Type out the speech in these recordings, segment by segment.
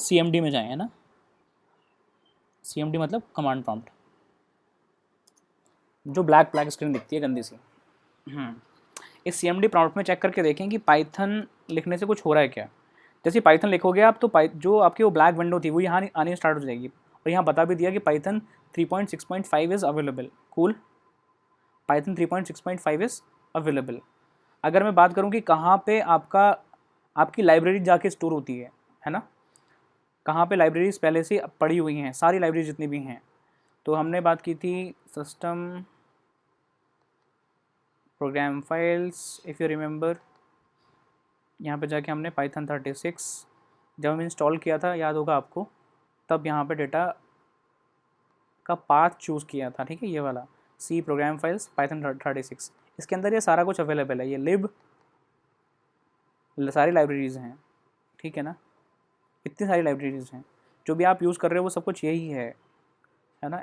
CMD में जाएँ, है ना, CMD मतलब कमांड प्रॉम्प्ट, जो ब्लैक ब्लैक स्क्रीन दिखती है गंदी सी। इस CMD प्रॉम्प्ट में चेक करके देखें कि पाइथन लिखने से कुछ हो रहा है क्या। जैसे पाइथन लिखोगे आप तो जो आपकी वो ब्लैक विंडो थी वो यहाँ आनी स्टार्ट हो जाएगी, और यहाँ बता भी दिया कि Python 3.6.5 is available. Cool, Python 3.6.5 is available. अगर मैं बात करूँ कि कहाँ पे आपकी लाइब्रेरी जाके स्टोर होती है ना, कहाँ पे लाइब्रेरीज पहले से पड़ी हुई हैं, सारी लाइब्रेरी जितनी भी हैं, तो हमने बात की थी system program files, if you remember, यहाँ पे जाके हमने पाइथन 36 जब हम इंस्टॉल किया था, याद होगा आपको, तब यहाँ पे डेटा का पाथ चूज़ किया था, ठीक है, ये वाला सी प्रोग्राम फाइल्स पाइथन 36, इसके अंदर ये सारा कुछ अवेलेबल है, ये लिब सारी लाइब्रेरीज़ हैं, ठीक है ना, इतनी सारी लाइब्रेरीज़ हैं, जो भी आप यूज़ कर रहे हो वो सब कुछ यही है ना,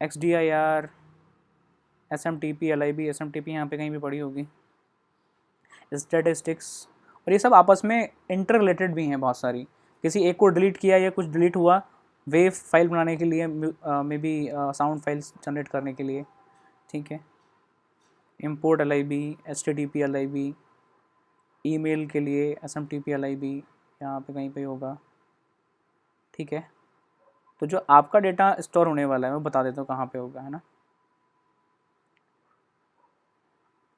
XDIR, SMTP, LIB, SMTP यहाँ पे कहीं भी पड़ी होगी, स्टैटिस्टिक्स, और ये सब आपस में इंटर रिलेटेड भी हैं बहुत सारी। किसी एक को डिलीट किया या कुछ डिलीट हुआ, वेव फाइल बनाने के लिए, may be sound files generate करने के लिए, ठीक है, import LIB, HTTP LIB, email के लिए SMTP LIB यहाँ पे कहीं पे होगा, ठीक है। तो जो आपका डेटा स्टोर होने वाला है मैं बता देता हूँ कहाँ पे होगा, है ना।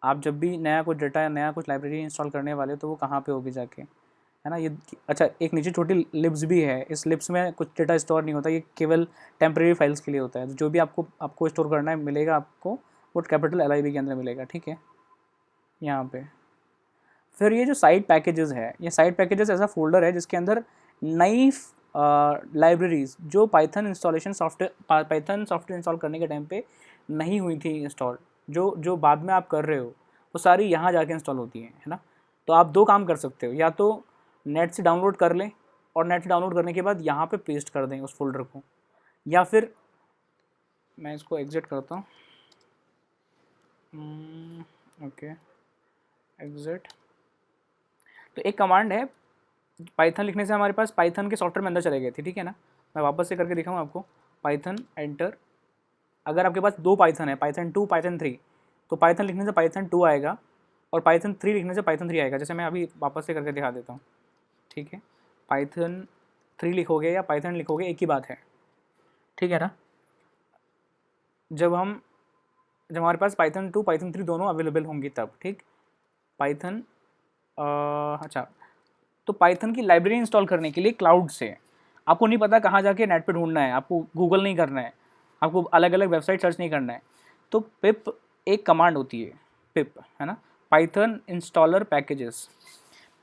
आप जब भी नया कुछ डेटा या नया कुछ लाइब्रेरी इंस्टॉल करने वाले तो वो कहाँ पे होगी जाके, है ना। ये अच्छा, एक नीचे छोटी लिब्स भी है, इस लिब्स में कुछ डेटा स्टोर नहीं होता, ये केवल टेम्प्रेरी फाइल्स के लिए होता है। जो भी आपको स्टोर करना है मिलेगा आपको, वो कैपिटल LIB के अंदर मिलेगा, ठीक है, यहाँ पे। फिर ये जो साइड पैकेजेस है, ये साइड पैकेजेस ऐसा फोल्डर है जिसके अंदर नई लाइब्रेरीज जो पाइथन सॉफ्टवेयर इंस्टॉल करने के टाइम पे नहीं हुई थी इंस्टॉल, जो बाद में आप कर रहे हो, वो सारी यहाँ जाके इंस्टॉल होती हैं, है ना। तो आप दो काम कर सकते हो, या तो नेट से डाउनलोड कर लें और नेट से डाउनलोड करने के बाद यहाँ पे पेस्ट कर दें उस फोल्डर को, या फिर मैं इसको एग्जिट करता हूँ, ओके, एग्जिट। तो एक कमांड है, पाइथन लिखने से हमारे पास पाइथन के सॉफ्टवेयर में अंदर चले गए थे, ठीक है ना। मैं वापस से करके दिखाऊँ आपको, पाइथन एंटर। अगर आपके पास दो पाइथन है, पाइथन 2, पाइथन 3, तो पाइथन लिखने से पाइथन 2 आएगा और पाइथन 3 लिखने से पाइथन 3 आएगा। जैसे मैं अभी वापस से करके दिखा देता हूँ, ठीक है। पाइथन 3 लिखोगे या पाइथन लिखोगे एक ही बात है, ठीक है ना। जब हमारे पास पाइथन 2, पाइथन 3 दोनों अवेलेबल होंगी तब, ठीक। पाइथन अच्छा, तो पाइथन की लाइब्रेरी इंस्टॉल करने के लिए क्लाउड से आपको नहीं पता कहाँ जाके नेट पे ढूंढना है, आपको गूगल नहीं करना है, आपको अलग अलग वेबसाइट सर्च नहीं करना है, तो पिप एक कमांड होती है, पिप, है ना, पाइथन इंस्टॉलर पैकेजेस।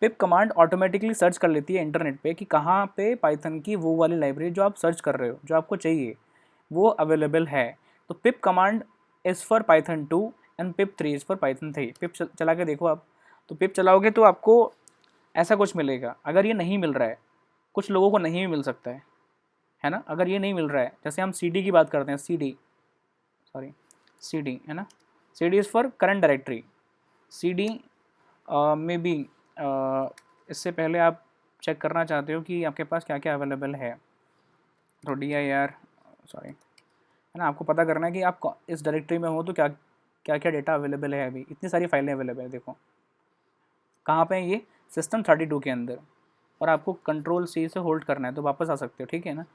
पिप कमांड ऑटोमेटिकली सर्च कर लेती है इंटरनेट पे कि कहाँ पे पाइथन की वो वाली लाइब्रेरी जो आप सर्च कर रहे हो, जो आपको चाहिए, वो अवेलेबल है। तो pip command is for Python 2 and pip 3 is for Python 3। Pip चला के देखो आप, तो पिप चलाओगे तो आपको ऐसा कुछ मिलेगा। अगर ये नहीं मिल रहा है, कुछ लोगों को नहीं भी मिल सकता है ना, अगर ये नहीं मिल रहा है, जैसे हम CD की बात करते हैं, CD, है ना, CD is for current directory. CD में भी इससे पहले आप चेक करना चाहते हो कि आपके पास क्या क्या अवेलेबल है, तो DIR, सॉरी, है ना, आपको पता करना है कि आप इस डायरेक्टरी में हो तो क्या क्या क्या डेटा अवेलेबल है। अभी इतनी सारी फाइलें अवेलेबल है, देखो कहाँ पे है ये, सिस्टम 32 के अंदर, और आपको Ctrl+C से होल्ड करना है तो वापस आ सकते हो, ठीक है ना।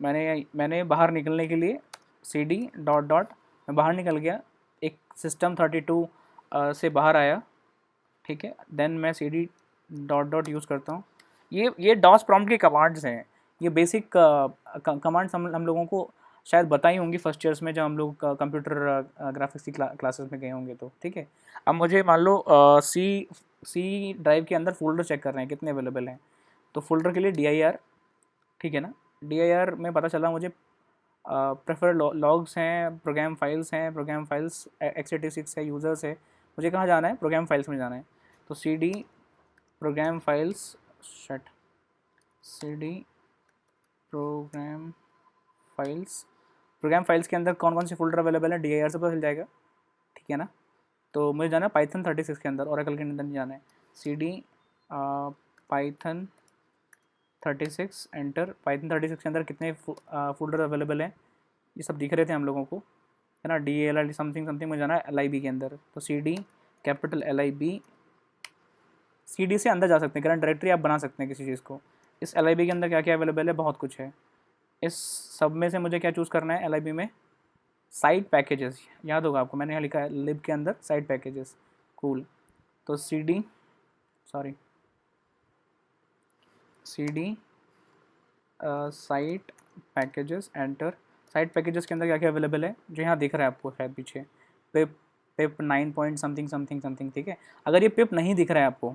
मैंने बाहर निकलने के लिए CD डॉट मैं बाहर निकल गया, एक सिस्टम 32 से बाहर आया, ठीक है। देन मैं CD डॉट यूज़ करता हूँ। ये डॉस प्रॉम्प्ट के कमांड्स हैं, ये बेसिक कमांड्स हम लोगों को शायद बताई होंगी फर्स्ट ईयर्स में जब हम लोग कंप्यूटर ग्राफिक्स की क्लासेस में गए होंगे, तो ठीक है। अब मुझे मान लो सी ड्राइव के अंदर फोल्डर चेक कर रहे हैं कितने अवेलेबल हैं, तो फोल्डर के लिए DIR, ठीक है ना। DIR में पता चला मुझे प्रेफर लॉग्स हैं, प्रोग्राम फाइल्स x86 है, यूज़र्स है। मुझे कहाँ जाना है, प्रोग्राम फाइल्स में जाना है, तो CD program files, CD program files के अंदर कौन कौन से फोल्डर अवेलेबल है DIR से पता चल जाएगा, ठीक है ना। तो मुझे जाना है पाइथन 36 के अंदर, ओरेकल के अंदर नहीं जाना है। CD Python 36 enter. पाइथन 36 के अंदर कितने फोल्डर अवेलेबल हैं ये सब दिख रहे थे हम लोगों को, है ना। DALL समथिंग समथिंग मुझे जाना है LIB के अंदर, तो CD कैपिटल LIB, CD से अंदर जा सकते हैं, करंट डायरेक्टरी आप बना सकते हैं किसी चीज़ को। इस LIB के अंदर क्या क्या अवेलेबल है, बहुत कुछ है। इस सब में से मुझे क्या चूज़ करना है, LIB में साइड पैकेजेस, याद होगा आपको, मैंने यहाँ लिखा है लिब के अंदर साइड पैकेजेस, कूल। तो CD site packages enter. Site packages के अंदर क्या क्या अवेलेबल है जो यहाँ दिख रहा है आपको शायद पीछे, पिप 9 पॉइंट समथिंग समथिंग समथिंग, ठीक है। अगर ये पिप नहीं दिख रहा है आपको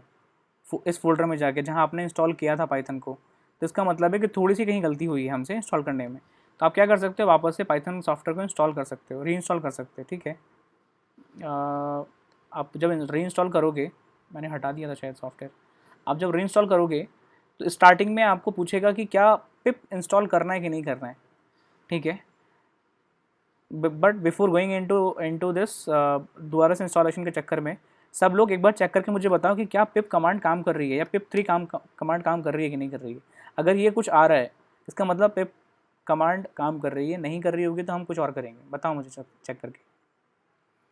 इस फोल्डर में जाके जहाँ आपने इंस्टॉल किया था पाइथन को, तो इसका मतलब है कि थोड़ी सी कहीं गलती हुई है हमसे इंस्टॉल करने में। तो आप क्या कर सकते हो, वापस से पाइथन सॉफ्टवेयर को इंस्टॉल कर सकते हो, री इंस्टॉल कर सकते हो, ठीक है। आप जब री इंस्टॉल करोगे, मैंने हटा दिया था शायद सॉफ्टवेयर, आप जब री इंस्टॉल करोगे तो स्टार्टिंग में आपको पूछेगा कि क्या पिप इंस्टॉल करना है कि नहीं करना है, ठीक है। But before going into this, दोबारा से इंस्टॉलेशन के चक्कर में सब लोग एक बार चेक करके मुझे बताओ कि क्या पिप कमांड काम कर रही है या पिप 3 कमांड काम कर रही है कि नहीं कर रही है। अगर ये कुछ आ रहा है इसका मतलब पिप कमांड काम कर रही है, नहीं कर रही होगी तो हम कुछ और करेंगे। बताओ मुझे चेक करके।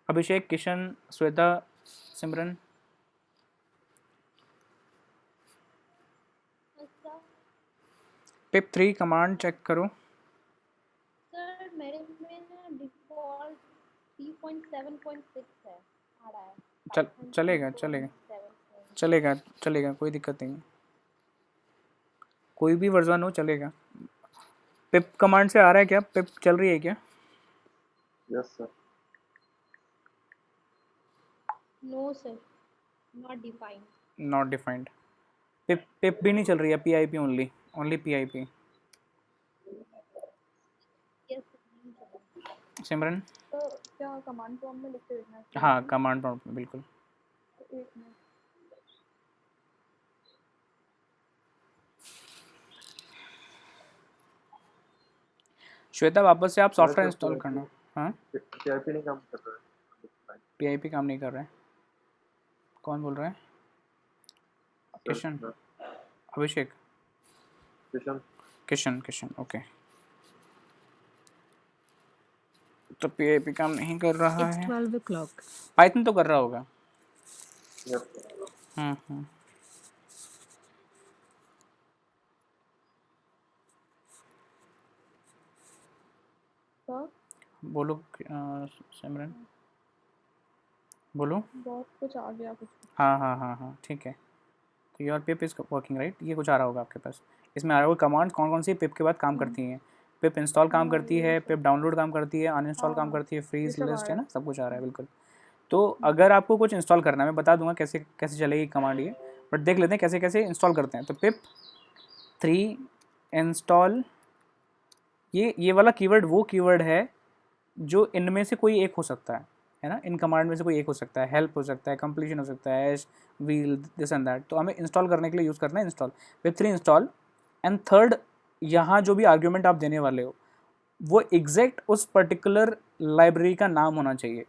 अभिषेक, किशन, श्वेता, सिमरन। पिप 3 कमांड चेक करो। सर मेरे में ना डिफॉल्ट 3.7.6 है, आ रहा है। चलेगा कोई दिक्कत नहीं, कोई भी वर्जन हो चलेगा। पिप कमांड से आ रहा है क्या, पिप चल रही है क्या? Yes sir. No sir, not defined. Pip भी नहीं चल रही है, PIP only PIP। Yes. Simran, तो क्या कमांड प्रॉम्प्ट में लिख के देखना है? हाँ कमांड प्रॉम्प्ट में बिल्कुल। तो एक मिनट। श्वेता वापस से आप सॉफ्टवेयर इंस्टॉल करना। हाँ PIP नहीं काम कर रहा है। PIP काम नहीं कर रहा है, कौन बोल रहा है? किशन, अभिषेक, किशन ओके। तो PIP काम नहीं कर रहा है, 12 o'clock. पाइथन तो कर रहा होगा। बोलो सिमरन, बोलो। बहुत कुछ आ गया कुछ। हाँ ठीक है। तो your pip is working right, ये कुछ आ रहा होगा आपके पास। इसमें आ रहा होगा कमांड कौन कौन सी पिप के बाद काम करती हैं। पिप इंस्टॉल काम करती है, पिप डाउनलोड काम करती है, अनइंस्टॉल काम करती है, फ्रीज लिस्ट, है ना, सब कुछ आ रहा है बिल्कुल। तो अगर आपको कुछ इंस्टॉल करना है, मैं बता दूंगा कैसे कैसे चलेगी कमांड ये, बट देख लेते हैं कैसे कैसे इंस्टॉल करते हैं। तो पिप 3 इंस्टॉल, ये वाला कीवर्ड वो कीवर्ड है जो इनमें से कोई एक हो सकता है ना, इन कमांड में से कोई एक हो सकता है, हेल्प हो सकता है, कंप्लीशन हो सकता है, एश, व्हील, दिस एंड दैट। तो हमें इंस्टॉल करने के लिए यूज़ करना है install, pip 3 install. And third, यहाँ जो भी आर्ग्यूमेंट आप देने वाले हो वो एग्जैक्ट उस पर्टिकुलर लाइब्रेरी का नाम होना चाहिए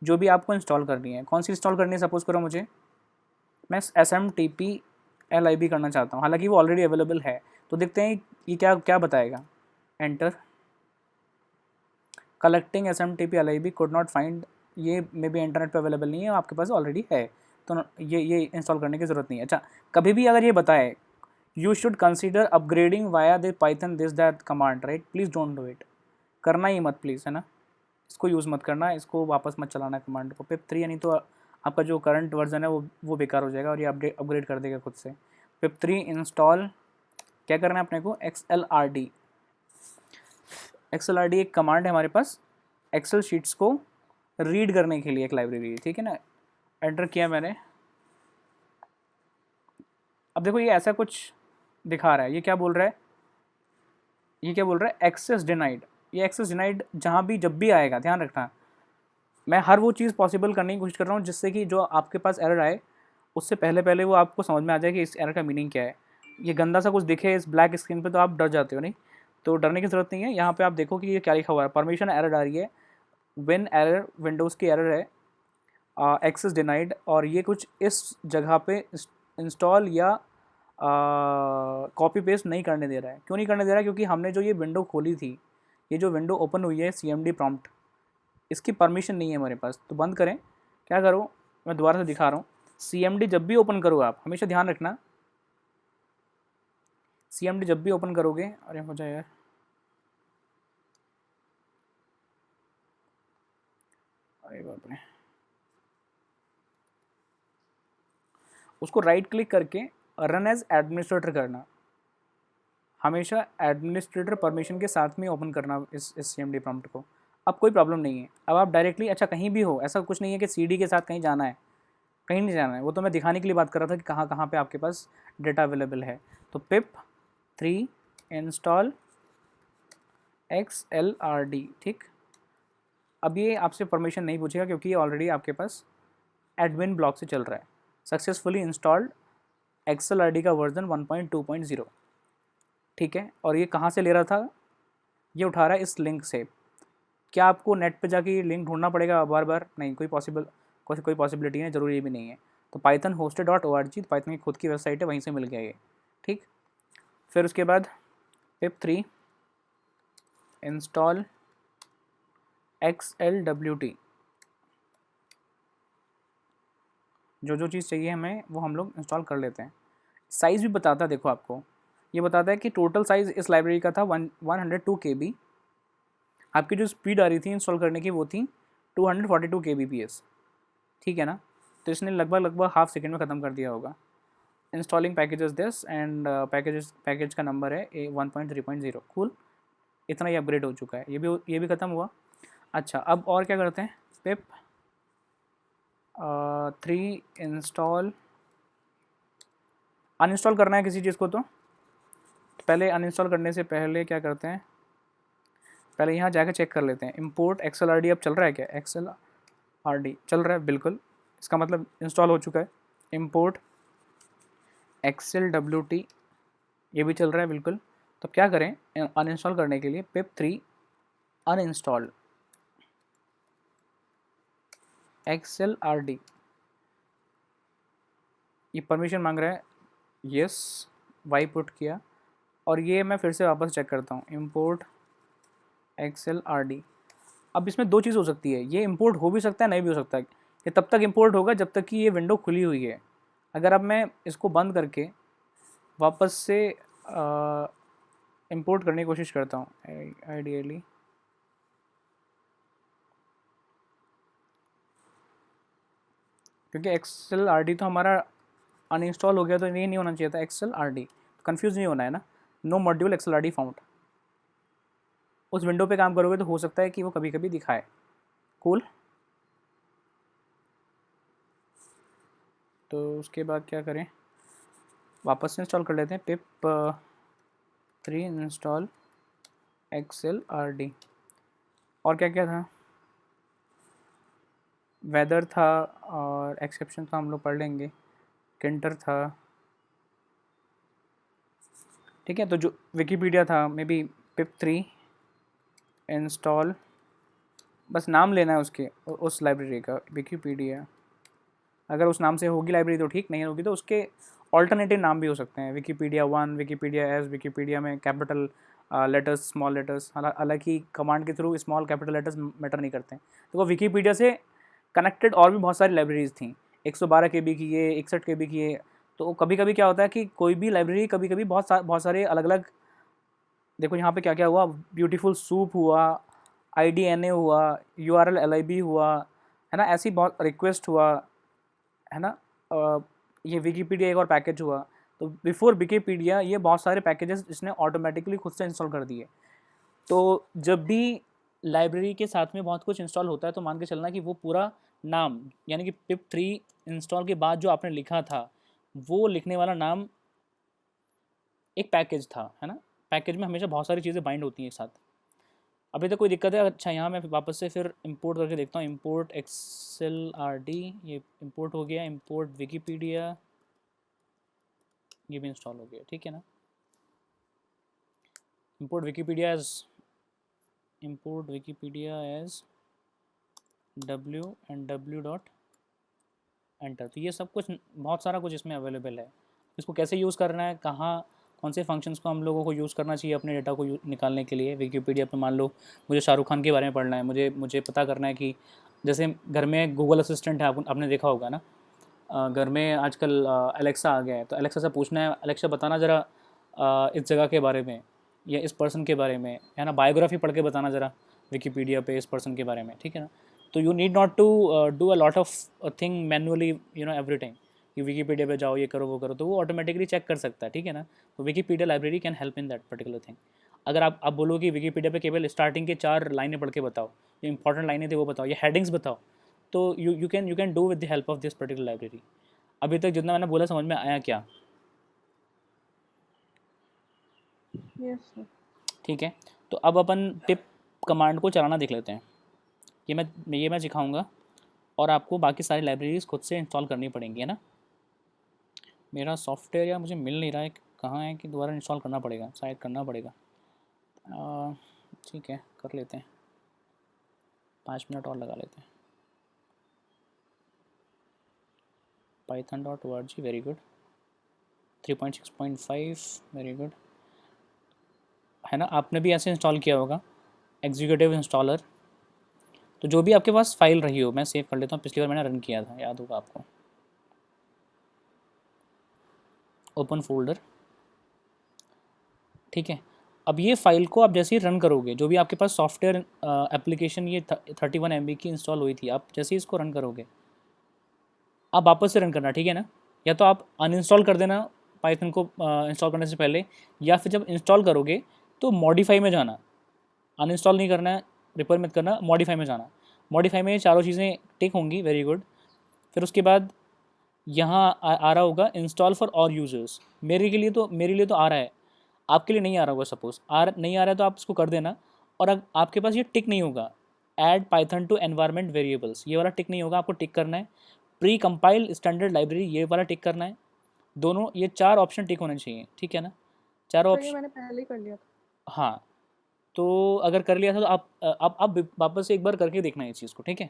जो भी आपको इंस्टॉल करनी है। कौन सी इंस्टॉल करनी है, सपोज करो मुझे मैं SMTP LIB करना चाहता हूँ, हालांकि वो ऑलरेडी अवेलेबल है। तो देखते हैं ये क्या क्या बताएगा। Enter. Collecting SMTP LIB could not find, ये मे बी इंटरनेट पे अवेलेबल नहीं है, आपके पास ऑलरेडी है, तो ये इंस्टॉल करने की ज़रूरत नहीं है। अच्छा, कभी भी अगर ये बताए you should consider upgrading via the Python this that command right, please don't do it, करना ही मत प्लीज़, है ना। इसको यूज़ मत करना, इसको वापस मत चलाना कमांड को। पिप 3 यानी तो आपका जो करंट वर्जन है वो बेकार हो जाएगा और ये अपग्रेड कर देगा खुद से। पिप 3 इंस्टॉल, क्या करना है अपने को, XLRD एक कमांड है हमारे पास, एक्सेल शीट्स को रीड करने के लिए एक लाइब्रेरी है, ठीक है ना। एंटर किया मैंने। अब देखो ये ऐसा कुछ दिखा रहा है, ये क्या बोल रहा है, एक्सेस डिनाइड। ये एक्सेस डिनाइड जहाँ भी जब भी आएगा, ध्यान रखना, मैं हर वो चीज़ पॉसिबल करने की कोशिश कर रहा हूँ जिससे कि जो आपके पास एरर आए उससे पहले वो आपको समझ में आ जाए कि इस एरर का मीनिंग क्या है। ये गंदा सा कुछ दिखे इस ब्लैक स्क्रीन पे तो आप डर जाते हो, नहीं तो डरने की ज़रूरत नहीं है। यहाँ पे आप देखो कि ये क्या लिखा हुआ है, परमिशन एरर आ रही है, व्हेन एरर, विंडोज़ की एरर है, एक्सेस डिनाइड, और ये कुछ इस जगह पे इंस्टॉल या कॉपी पेस्ट नहीं करने दे रहा है। क्यों नहीं करने दे रहा है? क्योंकि हमने जो ये विंडो खोली थी, ये जो विंडो ओपन हुई है CMD प्रॉम्प्ट, इसकी परमिशन नहीं है हमारे पास। तो बंद करें, क्या करो, मैं दोबारा से दिखा रहा हूँ। CMD जब भी ओपन करो, आप हमेशा ध्यान रखना, CMD जब भी ओपन करोगे, अरे हो जाए यार, अरे बाप रे, उसको राइट क्लिक करके रन एज एडमिनिस्ट्रेटर करना, हमेशा एडमिनिस्ट्रेटर परमिशन के साथ में ओपन करना इस CMD प्रॉम्प्ट को। अब कोई प्रॉब्लम नहीं है, अब आप डायरेक्टली, अच्छा कहीं भी हो, ऐसा कुछ नहीं है कि CD के साथ कहीं जाना है, कहीं नहीं जाना है, वो तो मैं दिखाने के लिए बात कर रहा था कि कहाँ कहाँ पे आपके पास डेटा अवेलेबल है। तो pip3 इंस्टॉल XLRD, ठीक। अब ये आपसे परमिशन नहीं पूछेगा क्योंकि ये ऑलरेडी आपके पास एडमिन ब्लॉक से चल रहा है। सक्सेसफुली इंस्टॉल्ड XLRD का वर्जन 1.2.0, ठीक है। और ये कहाँ से ले रहा था? ये उठा रहा है इस लिंक से। क्या आपको नेट पे जाके ये लिंक ढूंढना पड़ेगा बार बार? नहीं, कोई पॉसिबिलिटी नहीं, जरूरी भी नहीं है। तो python-hosted.org, पाइथन की खुद की वेबसाइट है, वहीं से मिल गया ये, ठीक। फिर उसके बाद pip3 इंस्टॉल XLWT, जो चीज़ चाहिए हमें वो हम लोग इंस्टॉल कर लेते हैं। साइज़ भी बताता है, देखो आपको ये बताता है कि टोटल साइज़ इस लाइब्रेरी का था 102 KB। आपकी जो स्पीड आ रही थी इंस्टॉल करने की वो थी 242 kbps, ठीक है ना। तो इसने लगभग हाफ सेकेंड में ख़त्म कर दिया होगा। Installing packages this and package का नंबर है 1.3.0। कूल, इतना ही अपग्रेड हो चुका है, ये भी ख़त्म हुआ। अच्छा, अब और क्या करते हैं, pip3 इंस्टॉल, अनइंस्टॉल करना है किसी चीज़ को, तो पहले अनइंस्टॉल करने से पहले क्या करते हैं, पहले यहाँ जाकर चेक कर लेते हैं। इंपोर्ट XLRD अब चल रहा है क्या? XLRD चल रहा है, बिल्कुल, इसका मतलब इंस्टॉल हो चुका है। इंपोर्ट XLWT, ये भी चल रहा है, बिल्कुल। तो क्या करें अनइंस्टॉल करने के लिए? pip3 अनइंस्टॉल XLRD, ये परमिशन मांग रहा है, यस, वाई पुट किया। और ये मैं फिर से वापस चेक करता हूँ, इंपोर्ट XLRD। अब इसमें दो चीज़ हो सकती है, ये इंपोर्ट हो भी सकता है, नहीं भी हो सकता है। ये तब तक इंपोर्ट होगा जब तक कि ये विंडो खुली हुई है। अगर अब मैं इसको बंद करके वापस से इंपोर्ट करने की कोशिश करता हूँ, आइडियली क्योंकि XLRD तो हमारा अनइंस्टॉल हो गया, तो ये नहीं होना चाहिए था XLRD, कंफ्यूज नहीं होना है ना। नो मॉड्यूल XLRD फाउंड, उस विंडो पे काम करोगे तो हो सकता है कि वो कभी कभी दिखाए। कूल। तो उसके बाद क्या करें, वापस से इंस्टॉल कर लेते हैं, pip3 इंस्टॉल XLRD। और क्या क्या था, वेदर था और एक्सेप्शन था, हम लोग पढ़ लेंगे। किंटर था, ठीक है। तो जो विकीपीडिया था, मे बी pip3 इंस्टॉल, बस नाम लेना है उसके, उस लाइब्रेरी का, विकीपीडिया। अगर उस नाम से होगी लाइब्रेरी तो ठीक, नहीं होगी तो उसके ऑल्टरनेटिव नाम भी हो सकते हैं, विकीपीडिया 1, विकीपीडिया एस, विकीपीडिया में कैपिटल लेटर्स, स्मॉल लेटर्स, हालांकि कमांड के through small capital letters matter नहीं करते हैं। तो वो विकीपीडिया से कनेक्टेड और भी बहुत सारी लाइब्रेरीज थी, 112 KB की है, 61 KB की है। तो कभी कभी क्या होता है कि कोई भी लाइब्रेरी कभी कभी बहुत सारे अलग अलग, देखो यहाँ पे क्या क्या हुआ, ब्यूटीफुल सूप हुआ, IDNA हुआ, URL LIB हुआ, है ना, ऐसी बहुत रिक्वेस्ट हुआ, है ना। ये विकीपीडिया एक और पैकेज हुआ। तो बिफोर विकीपीडिया ये बहुत सारे पैकेजेस इसने ऑटोमेटिकली खुद से इंस्टॉल कर दिए। तो जब भी लाइब्रेरी के साथ में बहुत कुछ इंस्टॉल होता है तो मान के चलना कि वो पूरा नाम, यानी कि pip3 इंस्टॉल के बाद जो आपने लिखा था वो लिखने वाला नाम एक पैकेज था, है ना। पैकेज में हमेशा बहुत सारी चीज़ें बाइंड होती हैं एक साथ। अभी तक कोई दिक्कत है? अच्छा, यहाँ मैं वापस से फिर इंपोर्ट करके देखता हूँ, इंपोर्ट XLRD, ये इंपोर्ट हो गया। इंपोर्ट विकीपीडिया, ये भी इंस्टॉल हो गया, ठीक है ना। Import Wikipedia as w and w dot enter. तो ये सब कुछ, बहुत सारा कुछ इसमें अवेलेबल है। इसको कैसे यूज़ करना है, कहाँ कौन से फंक्शंस को हम लोगों को यूज़ करना चाहिए अपने डेटा को निकालने के लिए। विकिपीडिया पे मान लो मुझे शाहरुख खान के बारे में पढ़ना है, मुझे मुझे पता करना है कि जैसे घर में गूगल असिस्टेंट है, आपने देखा होगा ना, घर में आजकल एलेक्सा आ गया है, तो एलेक्सा से पूछना है, एलेक्सा बताना ज़रा इस जगह के बारे में या इस पर्सन के बारे में, है ना, बायोग्राफी पढ़ के बताना ज़रा विकिपीडिया पे इस पर्सन के बारे में, ठीक है ना। तो you need not to do a lot of thing manually, you know, every time कि विकिपीडिया पे जाओ, ये करो, वो करो, तो वो ऑटोमेटिकली चेक कर सकता है, ठीक है ना। तो Wikipedia library can help in that particular thing. अगर आप बोलो कि विकिपीडिया पे केवल स्टार्टिंग के 4 लाइनें पढ़ के बताओ, जो इंपॉर्टेंट लाइनें थे वो बताओ, या हेडिंग्स बताओ, तो you can do with the help of this particular library. अभी तक जितना मैंने बोला समझ में आया क्या? Yes sir. ठीक है, तो अब अपन टिप कमांड को चलाना देख लेते हैं। ये मैं सिखाऊंगा और आपको बाकी सारी लाइब्रेरीज खुद से इंस्टॉल करनी पड़ेंगी, है ना। मेरा सॉफ्टवेयर या मुझे मिल नहीं रहा है, कहाँ है कि दोबारा इंस्टॉल करना पड़ेगा, शायद करना पड़ेगा। ठीक है, कर लेते हैं, 5 मिनट और लगा लेते हैं। python.org, very good. 3.6.5, very good, है ना। आपने भी ऐसे इंस्टॉल किया होगा, एग्जीक्यूटिव इंस्टॉलर। तो जो भी आपके पास फाइल रही हो, मैं सेव कर लेता हूँ, पिछली बार मैंने रन किया था, याद होगा आपको। ओपन फोल्डर, ठीक है। अब ये फाइल को आप जैसे ही रन करोगे, जो भी आपके पास सॉफ्टवेयर एप्लीकेशन ये 31 MB की इंस्टॉल हुई थी, आप जैसे ही इसको रन करोगे, आप वापस से रन करना, ठीक है ना। या तो आप अनइंस्टॉल कर देना पाइथन को इंस्टॉल करने से पहले, या फिर जब इंस्टॉल करोगे तो मॉडिफाई में जाना, अनइंस्टॉल नहीं करना है, रिपेयर मत करना, मॉडिफाई में जाना। मॉडिफाई में ये चारों चीज़ें टिक होंगी, वेरी गुड। फिर उसके बाद यहाँ आ रहा होगा इंस्टॉल फॉर ऑल यूजर्स। मेरे लिए तो आ रहा है, आपके लिए नहीं आ रहा होगा, सपोज नहीं आ रहा है तो आप इसको कर देना। और आपके पास ये टिक नहीं होगा, add Python to environment variables, ये वाला टिक नहीं होगा, आपको टिक करना है। प्री कंपाइल स्टैंडर्ड लाइब्रेरी, ये वाला टिक करना है। दोनों, ये 4 ऑप्शन टिक होने चाहिए, ठीक है ना, चारों सर ये ऑप्शन। मैंने पहले ही कर लिया था। हाँ, तो अगर कर लिया था तो आप वापस से एक बार करके देखना इस चीज़ को, ठीक है।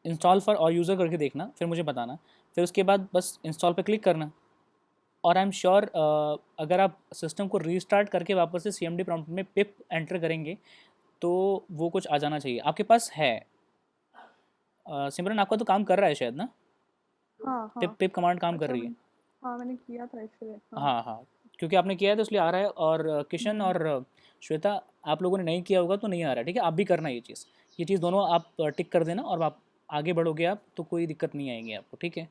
इंस्टॉल फॉर और यूज़र करके देखना, फिर मुझे बताना। फिर उसके बाद बस इंस्टॉल पे क्लिक करना। और आई एम श्योर अगर आप सिस्टम को रीस्टार्ट करके वापस से CMD प्रॉम्प्ट में पिप एंटर करेंगे तो वो कुछ आ जाना चाहिए, आपके पास है। सिमरन, आपका तो काम कर रहा है शायद ना, हाँ हाँ। पिप कमांड काम कर अच्छा रही है। हाँ मैंने किया था इसलिए। हाँ हाँ हाँ, क्योंकि आपने किया है तो इसलिए आ रहा है। और किशन और श्वेता, आप लोगों ने नहीं किया होगा तो नहीं आ रहा है, ठीक है। आप भी करना ये चीज़ दोनों आप टिक कर देना, और आप आगे बढ़ोगे आप तो कोई दिक्कत नहीं आएगी आपको, ठीक है।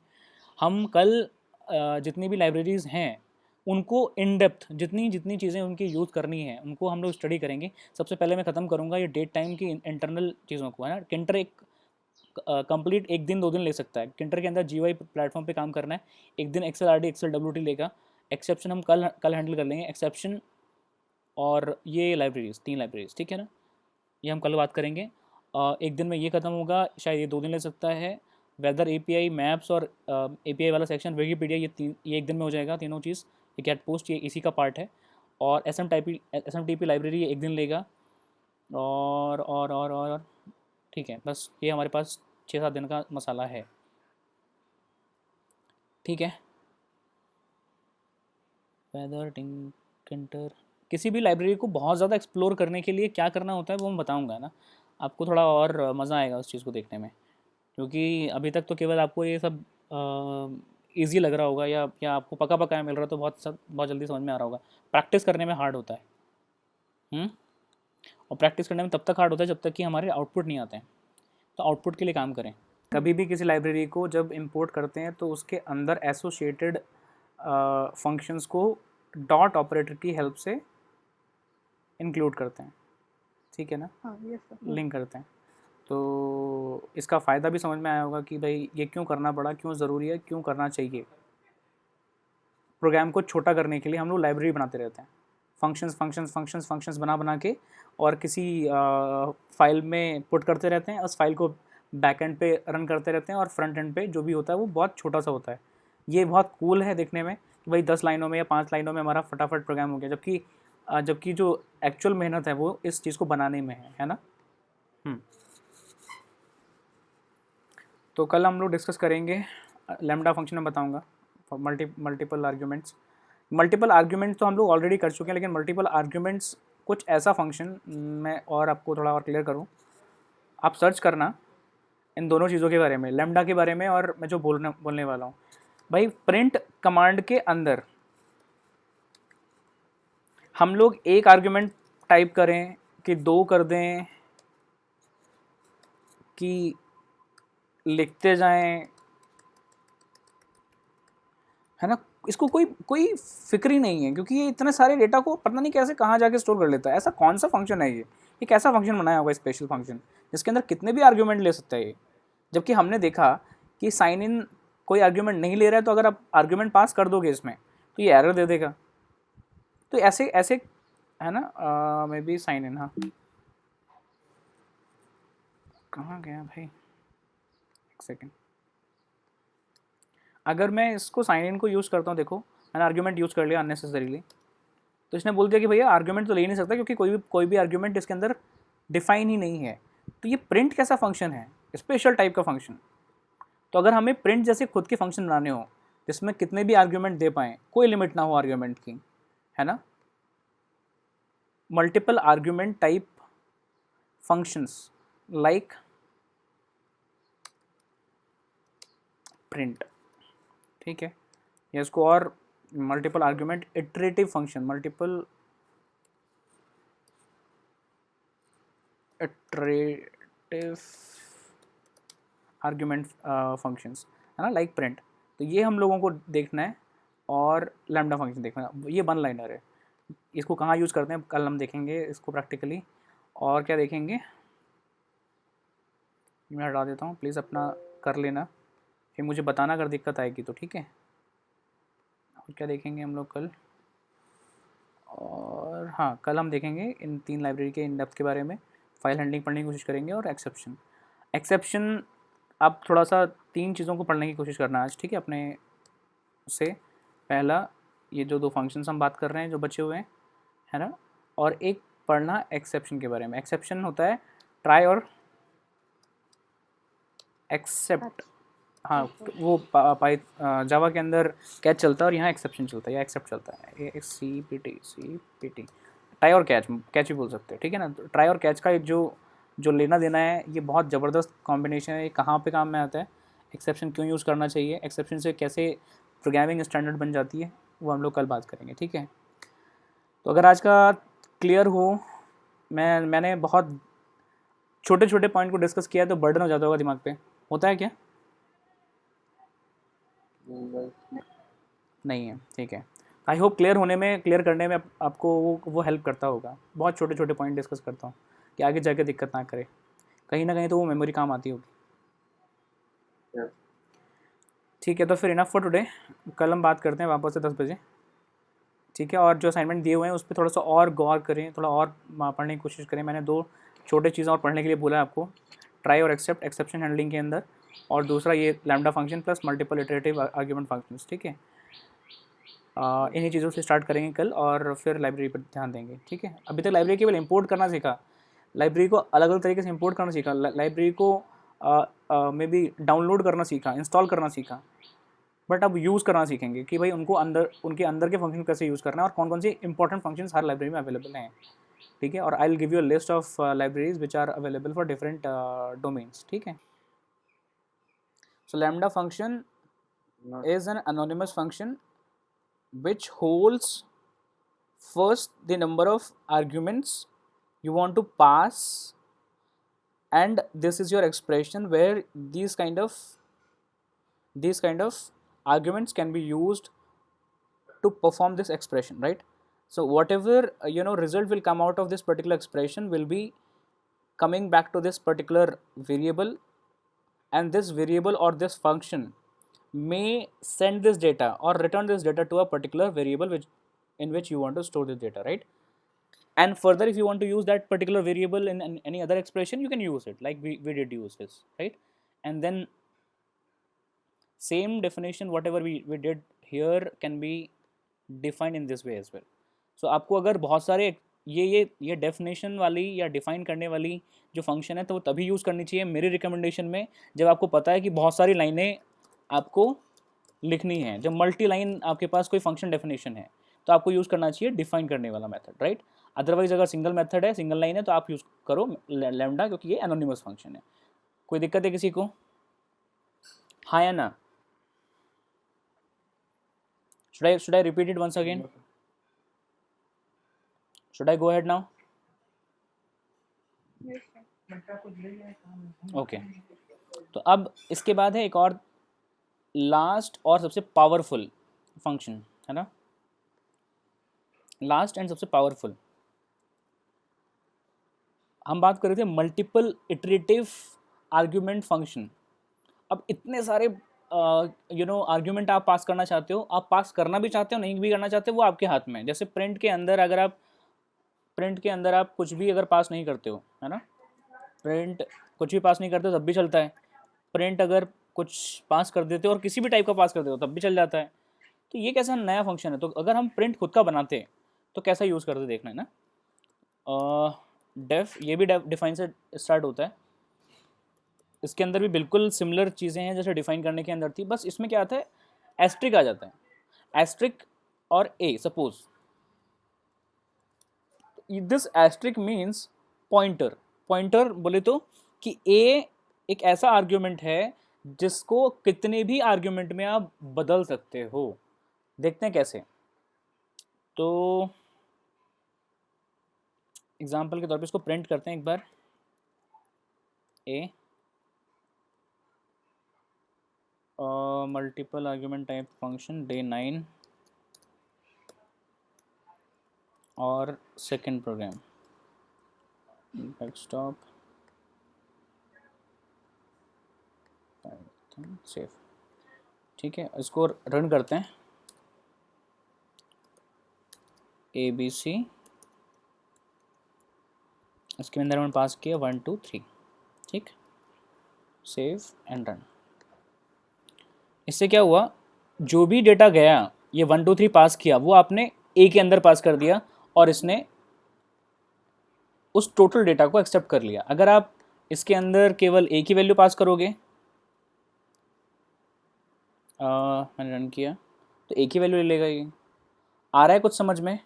हम कल जितनी भी लाइब्रेरीज़ हैं उनको इन डेप्थ, जितनी जितनी चीज़ें उनकी यूज़ करनी है उनको हम लोग स्टडी करेंगे। सबसे पहले मैं ख़त्म करूँगा ये डेट टाइम की इंटरनल चीज़ों को, है ना। किंटर एक कंप्लीट 1 दिन 2 दिन ले सकता है। किंटर के अंदर GUI प्लेटफॉर्म पे काम करना है, 1 दिन एक्सेल RD एक्सेल WT लेगा। एक्सेप्शन हम कल हैंडल कर लेंगे, एक्सेप्शन और ये लाइब्रेरीज़, 3 लाइब्रेरीज़, ठीक है ना। ये हम कल बात करेंगे। 1 दिन में ये ख़त्म होगा, शायद ये 2 दिन ले सकता है। वेदर API, मैप्स और API वाला सेक्शन, विकिपीडिया, ये 1 दिन में हो जाएगा तीनों चीज़। ये गेट पोस्ट, ये इसी का पार्ट है। और SMTP लाइब्रेरी ये 1 दिन लेगा। और ठीक है, बस ये हमारे पास 6-7 दिन का मसाला है, ठीक है। वेदर किंटर, किसी भी लाइब्रेरी को बहुत ज़्यादा एक्सप्लोर करने के लिए क्या करना होता है वो मैं बताऊँगा ना, आपको थोड़ा और मज़ा आएगा उस चीज़ को देखने में। क्योंकि अभी तक तो केवल आपको ये सब ईज़ी लग रहा होगा, या आपको पका पकाया मिल रहा है, तो बहुत जल्दी समझ में आ रहा होगा। प्रैक्टिस करने में हार्ड होता है। और प्रैक्टिस करने में तब तक हार्ड होता है जब तक कि हमारे आउटपुट नहीं आते हैं। तो आउटपुट के लिए काम करें। कभी भी किसी लाइब्रेरी को जब इंपोर्ट करते हैं तो उसके अंदर associated functions co dot operator की हेल्प से इंक्लूड करते हैं, ठीक है ना, हाँ यस सर। लिंक करते हैं। तो इसका फ़ायदा भी समझ में आया होगा कि भाई ये क्यों करना पड़ा, क्यों ज़रूरी है, क्यों करना चाहिए। प्रोग्राम को छोटा करने के लिए हम लोग लाइब्रेरी बनाते रहते हैं, फंक्शंस बना के, और किसी फाइल में पुट करते रहते हैं। उस फाइल को बैकएंड पे रन करते रहते हैं, और फ्रंट एंड पे जो भी होता है वो बहुत छोटा सा होता है। ये बहुत कूल है देखने में कि भाई 10 लाइनों में या 5 लाइनों में हमारा फटाफट प्रोग्राम हो गया, जबकि जो एक्चुअल मेहनत है वो इस चीज़ को बनाने में है ना। तो कल हम लोग डिस्कस करेंगे, लैम्डा फंक्शन में बताऊंगा मल्टीपल आर्ग्यूमेंट्स तो हम लोग ऑलरेडी कर चुके हैं, लेकिन मल्टीपल आर्ग्यूमेंट्स कुछ ऐसा फंक्शन, मैं और आपको थोड़ा और क्लियर करूँ, आप सर्च करना इन दोनों चीज़ों के बारे में, लैम्डा के बारे में और मैं जो बोलने वाला हूँ। भाई प्रिंट कमांड के अंदर हम लोग एक आर्ग्यूमेंट टाइप करें कि 2 कर दें कि लिखते जाएं, है ना, इसको कोई फिक्र ही नहीं है, क्योंकि ये इतने सारे डेटा को पता नहीं कैसे कहाँ जाके स्टोर कर लेता है। ऐसा कौन सा फंक्शन है ये कैसा फंक्शन बनाया होगा, स्पेशल फंक्शन जिसके अंदर कितने भी आर्ग्यूमेंट ले सकता है ये। जबकि हमने देखा कि साइन इन कोई आर्ग्यूमेंट नहीं ले रहा है, तो अगर आप आर्ग्यूमेंट पास कर दोगे इसमें तो ये एरर दे देगा। तो ऐसे ऐसे है ना, मे बी साइन इन, हाँ कहाँ गया भाई, एक सेकेंड। अगर मैं इसको साइन इन को यूज़ करता हूँ, देखो मैंने आर्ग्यूमेंट यूज़ कर लिया अननेसेसरीली, तो इसने बोल दिया कि भैया आर्ग्यूमेंट तो ले ही नहीं सकता, क्योंकि कोई भी आर्ग्यूमेंट इसके अंदर डिफाइन ही नहीं है। तो ये प्रिंट कैसा फंक्शन है, स्पेशल टाइप का फंक्शन। तो अगर हमें प्रिंट जैसे खुद के फंक्शन बनाने हो जिसमें कितने भी आर्ग्यूमेंट दे पाएँ, कोई लिमिट ना हो आर्ग्यूमेंट की, है ना, multiple argument type functions like print, ठीक है, या इसको और multiple argument iterative function, multiple iterative argument functions, है ना, लाइक प्रिंट। तो ये हम लोगों को देखना है, और लैम्डा फंक्शन देखना है। ये वन लाइनर है, इसको कहाँ यूज़ करते हैं कल हम देखेंगे इसको प्रैक्टिकली। और क्या देखेंगे, मैं हटा देता हूँ, प्लीज़ अपना कर लेना, फिर मुझे बताना अगर दिक्कत आएगी तो, ठीक है। और क्या देखेंगे हम लोग कल, और हाँ कल हम देखेंगे इन 3 लाइब्रेरी के इन डेप्थ के बारे में, फाइल हैंडलिंग पढ़ने की कोशिश करेंगे, और एक्सेप्शन आप थोड़ा सा 3 चीज़ों को पढ़ने की कोशिश करना आज, ठीक है, अपने से। पहला ये जो 2 फंक्शंस हम बात कर रहे हैं जो बचे हुए हैं, है ना, और एक पढ़ना एक्सेप्शन के बारे में। एक्सेप्शन होता है ट्राई और एक्सेप्ट, हाँ वो जावा के अंदर कैच चलता है और यहाँ एक्सेप्शन चलता है या एक्सेप्ट चलता है, CPT ट्राई और कैच भी बोल सकते हैं, ठीक है ना। तो ट्राई और कैच का जो लेना देना है, ये बहुत ज़बरदस्त कॉम्बिनेशन है, ये कहाँ पे काम में आता है, एक्सेप्शन क्यों यूज़ करना चाहिए, एक्सेप्शन से कैसे प्रोग्रामिंग स्टैंडर्ड बन जाती है, वो हम लोग कल बात करेंगे, ठीक है। तो अगर आज का क्लियर हो, मैंने बहुत छोटे छोटे पॉइंट को डिस्कस किया तो बर्डन हो जाता होगा दिमाग पे, होता है क्या? नहीं है, ठीक है। आई होप क्लियर करने में आपको वो हेल्प करता होगा। बहुत छोटे छोटे पॉइंट डिस्कस करता हूँ कि आगे जाके दिक्कत ना करे, कहीं ना कहीं तो वो मेमोरी काम आती होगी। ठीक है, तो फिर इनफ फॉर टुडे, कल हम बात करते हैं वापस से 10 बजे, ठीक है। और जो असाइनमेंट दिए हुए हैं उस पर थोड़ा सा और गौर करें, थोड़ा और पढ़ने की कोशिश करें। मैंने 2 छोटे चीज़ें और पढ़ने के लिए बोला है आपको, ट्राई और एक्सेप्शन हैंडलिंग के अंदर, और दूसरा ये lambda function plus multiple iterative argument functions, ठीक है। इन्हीं चीज़ों से स्टार्ट करेंगे कल, और फिर लाइब्रेरी पर ध्यान देंगे, ठीक है। अभी तक लाइब्रेरी केवल इंपोर्ट करना सीखा, लाइब्रेरी को अलग अलग तरीके से इंपोर्ट करना सीखा, लाइब्रेरी को मे बी डाउनलोड करना सीखा, इंस्टॉल करना सीखा, बट अब यूज़ करना सीखेंगे कि भाई उनके अंदर के फंक्शन कैसे यूज़ करना है, और कौन कौन से इंपॉर्टेंट फंक्शंस हर लाइब्रेरी में अवेलेबल हैं, ठीक है। और I will give you a list of libraries which are available for different domains, ठीक है। So lambda function is an anonymous function which holds first the number of arguments you want to pass, and this is your expression where these kind of arguments can be used to perform this expression, right? So whatever result will come out of this particular expression will be coming back to this particular variable, and this variable or this function may send this data or return this data to a particular variable in which you want to store this data, right? And further, if you want to use that particular variable in any other expression, you can use it, like we did use this, right? And then same definition whatever we did here can be defined in this way as well. So आपको अगर बहुत सारे ये definition वाली या define करने वाली जो फंक्शन है, तो वो तभी यूज़ करनी चाहिए मेरी रिकमेंडेशन में, जब आपको पता है कि बहुत सारी लाइनें आपको लिखनी है, जब मल्टी लाइन आपके पास कोई फंक्शन डेफिनेशन है, तो आपको यूज़ करना चाहिए डिफाइन करने वाला मेथड, राइट। अदरवाइज अगर सिंगल मेथड है, सिंगल लाइन है, तो आप यूज़ करो लैम्डा, क्योंकि ये एनोनिमस फंक्शन है। कोई दिक्कत है किसी को? हाँ या ना? should I repeat it once again? Should I go ahead now? Yes, sir. Okay तो अब इसके बाद है एक और लास्ट और सबसे पावरफुल फंक्शन, है ना, लास्ट एंड सबसे पावरफुल। हम बात कर रहे थे मल्टीपल इटरेटिव आर्ग्यूमेंट फंक्शन। अब इतने सारे आर्ग्यूमेंट आप पास करना चाहते हो, आप पास करना भी चाहते हो, नहीं भी करना चाहते हो, वो आपके हाथ में है। जैसे प्रिंट के अंदर आप कुछ भी अगर पास नहीं करते हो, है ना, प्रिंट कुछ भी पास नहीं करते हो तब भी चलता है। प्रिंट अगर कुछ पास कर देते हो और किसी भी टाइप का पास कर देते हो तब भी चल जाता है। तो ये कैसा नया फंक्शन है? तो अगर हम प्रिंट खुद का बनाते तो कैसा यूज़ करते देखना है ना। डेफ, ये भी डिफाइन से स्टार्ट होता है। इसके अंदर भी बिल्कुल सिमिलर चीज़ें हैं जैसे डिफाइन करने के अंदर थी, बस इसमें क्या आता है, एस्ट्रिक आ जाता है। एस्ट्रिक और A, suppose this asterisk means pointer. Pointer बोले तो कि ए एक ऐसा आर्ग्यूमेंट है जिसको कितने भी आर्ग्यूमेंट में आप बदल सकते हो। देखते हैं कैसे। तो एग्जाम्पल के तौर पे इसको प्रिंट करते हैं एक बार। A multiple argument type function डे 9 और सेकेंड प्रोग्राम डेस्कटॉप सेव। ठीक है, इसको रन करते हैं। ABC इसके अंदर मैंने पास किया 1 2 3। ठीक, सेव एंड रन। इससे क्या हुआ, जो भी डेटा गया ये 1 2 3 पास किया वो आपने ए के अंदर पास कर दिया और इसने उस टोटल डेटा को एक्सेप्ट कर लिया। अगर आप इसके अंदर केवल ए की वैल्यू पास करोगे, मैंने रन किया तो ए की वैल्यू ले लेगा। ये आ रहा है कुछ समझ में?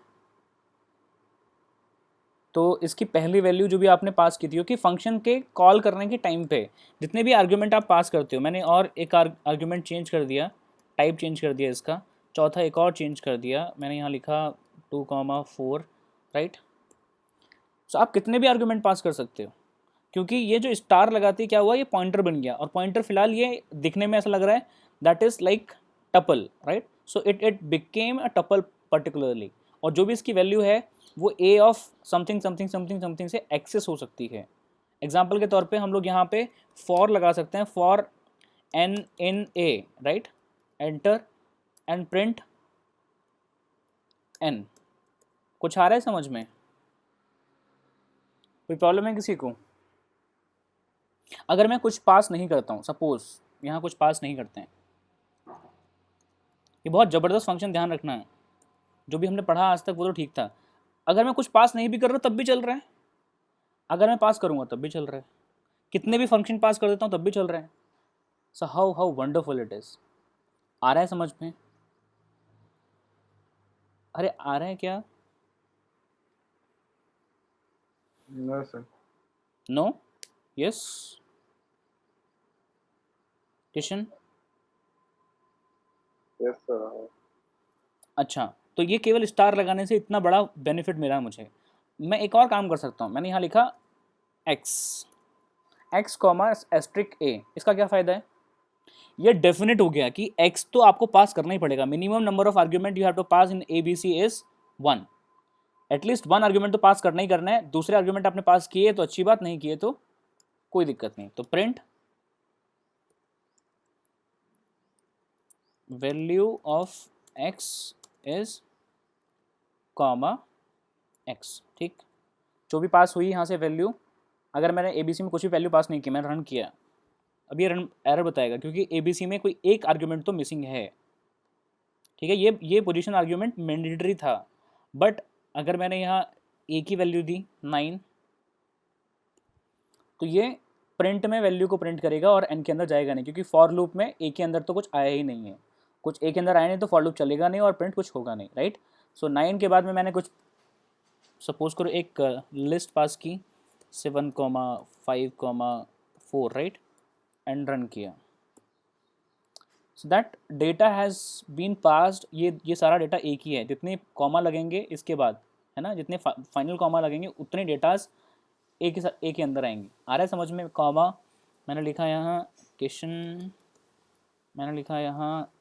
तो इसकी पहली वैल्यू जो भी आपने पास की थी, क्योंकि फंक्शन के कॉल करने के टाइम पे जितने भी आर्ग्यूमेंट आप पास करते हो, मैंने और एक आर्ग्यूमेंट चेंज कर दिया, टाइप चेंज कर दिया इसका, चौथा एक और चेंज कर दिया, मैंने यहाँ लिखा 2,4, राइट। सो आप कितने भी आर्ग्यूमेंट पास कर सकते हो, क्योंकि ये जो स्टार लगाती क्या हुआ, ये पॉइंटर बन गया। और पॉइंटर फिलहाल ये दिखने में ऐसा लग रहा है that is like tuple, right. So it became a tuple particularly. और जो भी इसकी वैल्यू है वो A of something something something something से एक्सेस हो सकती है। एग्जाम्पल के तौर पे हम लोग यहाँ पे फॉर लगा सकते हैं, for n in a, right, enter and print n. कुछ आ रहा है समझ में? कोई प्रॉब्लम है किसी को? अगर मैं कुछ पास नहीं करता हूँ, सपोज यहाँ कुछ पास नहीं करते हैं, ये बहुत ज़बरदस्त फंक्शन, ध्यान रखना है। जो भी हमने पढ़ा आज तक वो तो ठीक था। अगर मैं कुछ पास नहीं भी कर रहा तब भी चल रहा है, अगर मैं पास करूँगा तब भी चल रहा है, कितने भी फंक्शन पास कर देता हूँ तब भी चल रहा है। So how wonderful it is. आ रहा है समझ में? अरे आ रहा है क्या? No, sir. No? Yes Kishan? Yes, sir. अच्छा, तो ये केवल स्टार लगाने से इतना बड़ा बेनिफिट मिला मुझे। मैं एक और काम कर सकता हूँ, मैंने यहाँ लिखा x कॉमा एस्ट्रिक ए। इसका क्या फ़ायदा है? ये डेफिनेट हो गया कि x तो आपको पास करना ही पड़ेगा। Minimum number of argument you have to pass in ABC is 1। At least 1 argument तो पास करना ही करना है। दूसरे आर्ग्यूमेंट आपने पास किए तो अच्छी बात, नहीं किए तो कोई दिक्कत नहीं। तो print value of x is comma x। ठीक, जो भी पास हुई यहाँ से वैल्यू, अगर मैंने ABC में कुछ भी वैल्यू पास नहीं की, मैंने रन किया, अब ये रन एरर बताएगा क्योंकि ABC में कोई एक आर्ग्यूमेंट तो मिसिंग है। ठीक है, ये पोजीशन आर्ग्यूमेंट मैंडेटरी था, बट अगर मैंने यहाँ ए की वैल्यू दी 9, तो ये प्रिंट में वैल्यू को प्रिंट करेगा और एन के अंदर जाएगा नहीं, क्योंकि फॉर लूप में ए के अंदर तो कुछ आया ही नहीं है। कुछ ए के अंदर आए नहीं तो फॉर लूप चलेगा नहीं और प्रिंट कुछ होगा नहीं, राइट। सो 9 के बाद में मैंने कुछ सपोज करो एक लिस्ट पास की 7,5,4, राइट, एंड रन किया। So that data has been passed, ये सारा डेटा एक ही है, जितने कॉमा लगेंगे इसके बाद, है ना, जितने फाइनल कॉमा लगेंगे उतने डेटाज एक ही अंदर आएंगे। आ रहा है समझ में? कॉमा मैंने लिखा यहाँ किशन, मैंने लिखा यहाँ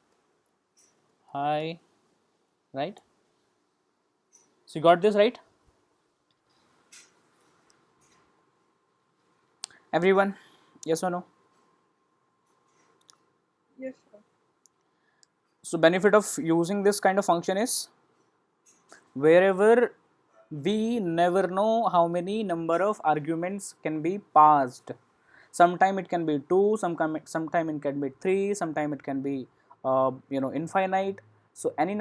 hi, right. So you got this, right everyone? Yes और no? Yes, sir. So benefit of using this kind of function is wherever we never know how many number of arguments can be passed. Sometime it can be 2, sometime it can be 3, sometime it can be infinite. So any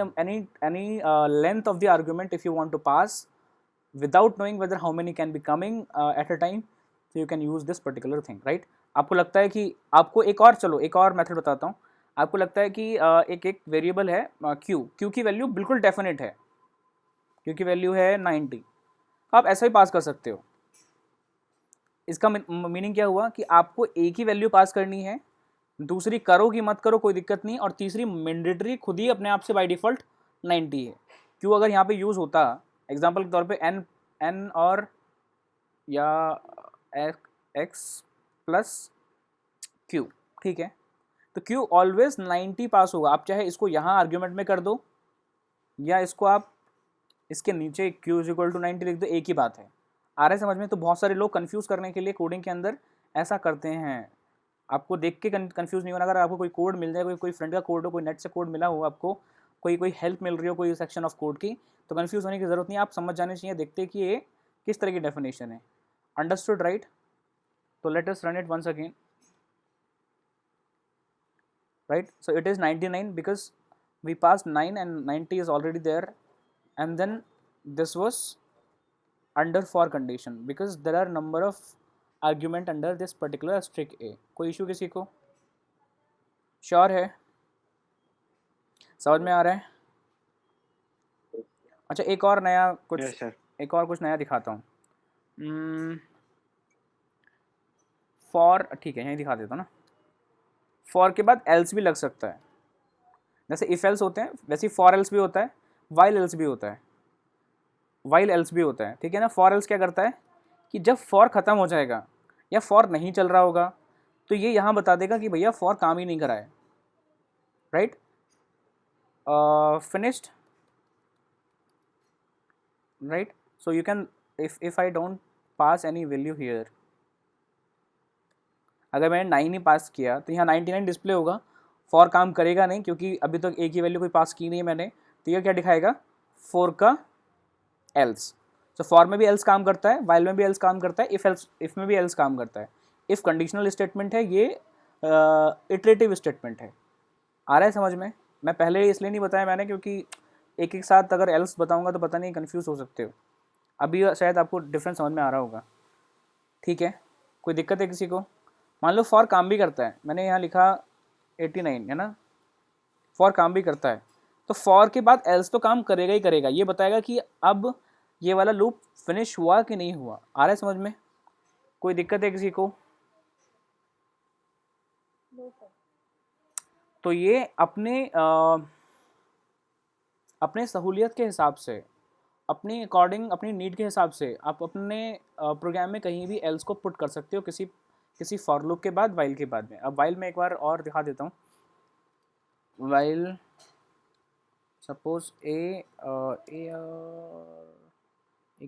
length of the argument if you want to pass without knowing whether how many can be coming at a time, so you can use this particular thing, right? आपको लगता है कि आपको एक और method बताता हूँ। आपको लगता है कि एक वेरिएबल है क्यू की वैल्यू बिल्कुल डेफिनेट है, क्यू की वैल्यू है 90, आप ऐसा ही पास कर सकते हो। इसका मीनिंग क्या हुआ कि आपको एक ही वैल्यू पास करनी है, दूसरी करो कि मत करो कोई दिक्कत नहीं, और तीसरी मैंडेटरी खुद ही अपने आप से बाय डिफ़ॉल्ट 90 है। क्यू अगर यहाँ पे यूज़ होता एग्जांपल के तौर पे n और या x प्लस q, ठीक है, तो q ऑलवेज 90 पास होगा। आप चाहे इसको यहाँ आर्ग्यूमेंट में कर दो या इसको आप इसके नीचे q इज इक्वल टू 90 लिख दो, एक ही बात है। आ रहा है समझ में? तो बहुत सारे लोग कंफ्यूज करने के लिए कोडिंग के अंदर ऐसा करते हैं। आपको देख के कंफ्यूज नहीं होना। अगर आपको कोई कोड मिल जाए, कोई फ्रेंड का कोड हो, कोई नेट से कोड मिला हो, आपको कोई हेल्प मिल रही हो कोई सेक्शन ऑफ कोड की, तो कंफ्यूज होने की ज़रूरत नहीं, आप समझ जाने चाहिए, देखते कि ये किस तरह की डेफिनेशन है। Understood, right? तो let us run it once again, right? So it is 99 because we passed 9 and 90 is already there, and then this was under for condition because there are number of argument under this particular strict A. कोई issue किसी को? Sure है? समझ में आ रहा है? अच्छा एक और नया कुछ Yes, sir. एक और कुछ नया दिखाता हूँ। फॉर, ठीक है यहीं दिखा देता हूँ ना। फॉर के बाद एल्स भी लग सकता है, जैसे इफ एल्स होते हैं वैसे फॉर एल्स भी होता है, वाइल एल्स भी होता है, वाइल एल्स भी होता है, ठीक है ना। फॉर एल्स क्या करता है कि जब फॉर ख़त्म हो जाएगा या फॉर नहीं चल रहा होगा तो ये यहाँ बता देगा कि भैया फॉर काम ही नहीं करा है, right. Finished, right. So you can if I don't pass any value here, अगर मैंने 9 ही पास किया तो यहाँ 99 डिस्प्ले होगा, फॉर काम करेगा नहीं क्योंकि अभी तक एक ही वैल्यू कोई पास की नहीं है मैंने, तो ये क्या दिखाएगा 4 का एल्स। तो फॉर में भी एल्स काम करता है, वाइल में भी एल्स काम करता है, इफ में भी एल्स काम करता है। इफ कंडीशनल स्टेटमेंट है, ये इटरेटिव स्टेटमेंट है। आ रहा है समझ में? मैं पहले इसलिए नहीं बताया मैंने क्योंकि एक एक साथ अगर एल्स बताऊंगा तो पता नहीं कन्फ्यूज़ हो सकते हो। अभी शायद आपको डिफरेंस समझ में आ रहा होगा, ठीक है। कोई दिक्कत है किसी को? मान लो फॉर काम भी करता है, मैंने यहाँ लिखा 89 है ना, फॉर काम भी करता है, तो फॉर के बाद एल्स तो काम करेगा ही करेगा, ये बताएगा कि अब ये वाला लूप फिनिश हुआ कि नहीं हुआ। आ रहा है समझ में? कोई दिक्कत है किसी को? No, sir. तो ये अपने सहूलियत के हिसाब से, अपनी अकॉर्डिंग, अपनी नीड के हिसाब से आप अपने प्रोग्राम में कहीं भी एल्स को पुट कर सकते हो, किसी फॉर लूप के बाद, वाइल के बाद में। अब वाइल में एक बार और दिखा देता हूँ। वाइल सपोज ए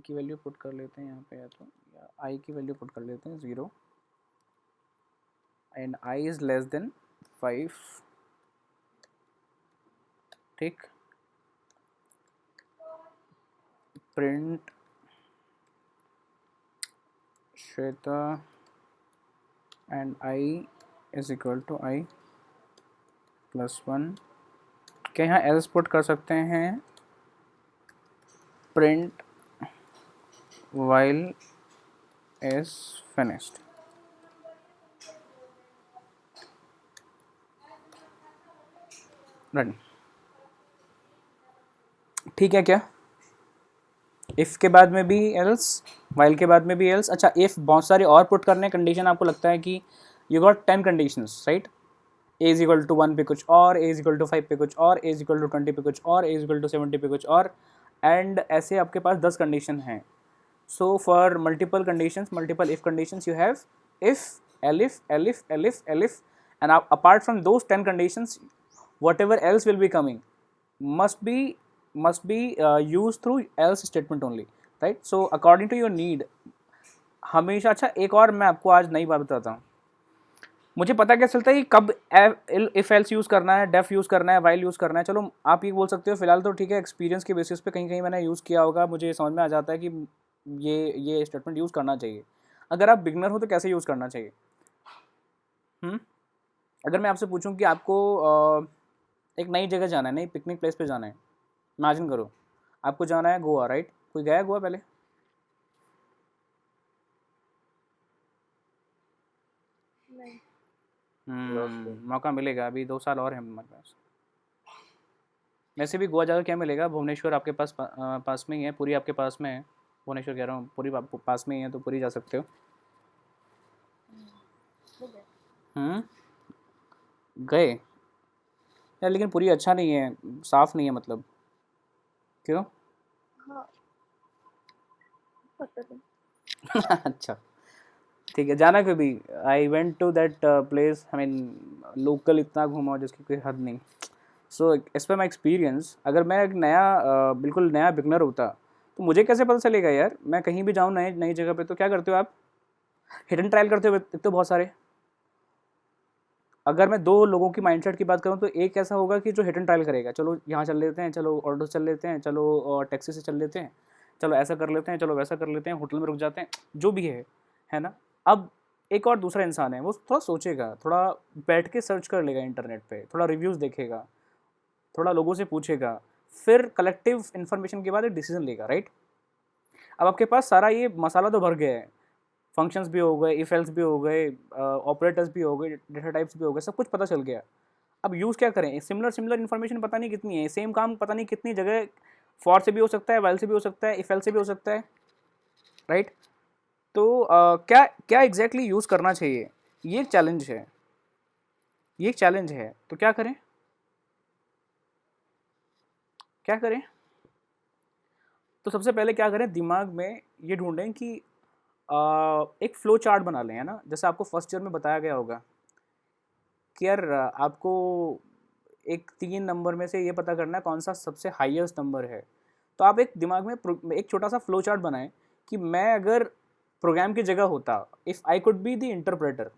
की वैल्यू पुट कर लेते हैं यहाँ पे, या आई की वैल्यू पुट कर लेते हैं 0 and i is less than 5, ठीक। Print Shweta and i is equal to i plus 1। क्या यहाँ एल्स पुट कर सकते हैं? Print while is finished. Run. ठीक है क्या? इफ़ के बाद में भी एल्स, वाइल के बाद में भी एल्स। अच्छा, इफ़ बहुत सारे और पुट करने कंडीशन, आपको लगता है कि you got 10 conditions, right? A is equal to 1 पे कुछ और, ए इज इक्वल टू 5 पे कुछ और, ए इज इक्वल टू 20 पे कुछ और, ए इज इक्वल टू 70 पे कुछ और, एंड ऐसे आपके पास 10 कंडीशन हैं। So for multiple conditions, multiple if conditions, you have if, elif, elif, elif, elif, and apart from those 10 conditions, whatever else will be coming must be used through else statement only, right? So according to your need, हमेशा। अच्छा, एक और मैं आपको आज नई बात बताता हूँ। मुझे पता क्या चलता है कि कब इफ एल्स यूज़ करना है, डेफ यूज़ करना है, वाइल यूज़ करना है। चलो आप ये बोल सकते हो फिलहाल तो ठीक है, एक्सपीरियंस के बेसिस पे कहीं कहीं मैंने यूज़ किया होगा, मुझे समझ में आ जाता है कि ये स्टेटमेंट यूज़ करना चाहिए। अगर आप बिगनर हो तो कैसे यूज़ करना चाहिए? अगर मैं आपसे पूछूं कि आपको एक नई जगह जाना है, नई पिकनिक प्लेस पे जाना है, इमेजिन करो आपको जाना है गोवा, राइट? कोई गया है गोवा पहले? मौका मिलेगा, अभी 2 साल और है हमारे पास। वैसे भी गोवा जाकर क्या मिलेगा? भुवनेश्वर आपके पास पास में ही है, पूरी आपके पास में है। भुवनेश्वर कह रहा हूँ, पूरी पास में ही है, तो पूरी जा सकते हो। गए यार, लेकिन पूरी अच्छा नहीं है, साफ नहीं है, मतलब क्यों? अच्छा, ठीक है। जाना कभी? I went to that place, I mean local इतना घूमा जिसकी कोई हद नहीं। सो इस पर माई एक्सपीरियंस, अगर मैं एक नया बिल्कुल नया बिगनर होता तो मुझे कैसे पता चलेगा यार? मैं कहीं भी जाऊँ नई नई जगह पे, तो क्या करते हो आप? हिडन ट्रायल करते हो तो बहुत सारे। अगर मैं 2 लोगों की माइंडसेट की बात करूँ तो एक ऐसा होगा कि जो हिडन ट्रायल करेगा, चलो यहाँ चल लेते हैं, चलो ऑटो चल लेते हैं, चलो टैक्सी से चल लेते हैं, चलो ऐसा कर लेते हैं, चलो वैसा कर लेते हैं, होटल में रुक जाते हैं, जो भी है ना? अब एक और दूसरा इंसान है, वो थोड़ा सोचेगा, थोड़ा बैठ के सर्च कर लेगा इंटरनेट पे, थोड़ा रिव्यूज़ देखेगा, थोड़ा लोगों से पूछेगा, फिर कलेक्टिव इन्फॉर्मेशन के बाद एक डिसीजन लेगा, राइट? अब आपके पास सारा ये मसाला तो भर गया है, फंक्शंस भी हो गए, इफ एल्स भी हो गए, ऑपरेटर्स भी हो गए, डेटा टाइप्स भी हो गए, सब कुछ पता चल गया। अब यूज़ क्या करें? सिमिलर इन्फॉर्मेशन पता नहीं कितनी है, सेम काम पता नहीं कितनी जगह फॉर से भी हो सकता है, वाइल से भी हो सकता है, इफ एल से भी हो सकता है, राइट? तो क्या क्या एग्जैक्टली यूज़ करना चाहिए, ये एक चैलेंज है, ये एक चैलेंज है। तो क्या करें? क्या करें? तो सबसे पहले क्या करें, दिमाग में ये ढूंढें कि एक फ्लो चार्ट बना लें, है ना? जैसे आपको फर्स्ट ईयर में बताया गया होगा कि यार आपको एक 3 नंबर में से ये पता करना है कौन सा सबसे हाईएस्ट नंबर है। तो आप एक दिमाग में एक छोटा सा फ्लो चार्ट बनाएं कि मैं अगर प्रोग्राम की जगह होता, if I could be the interpreter,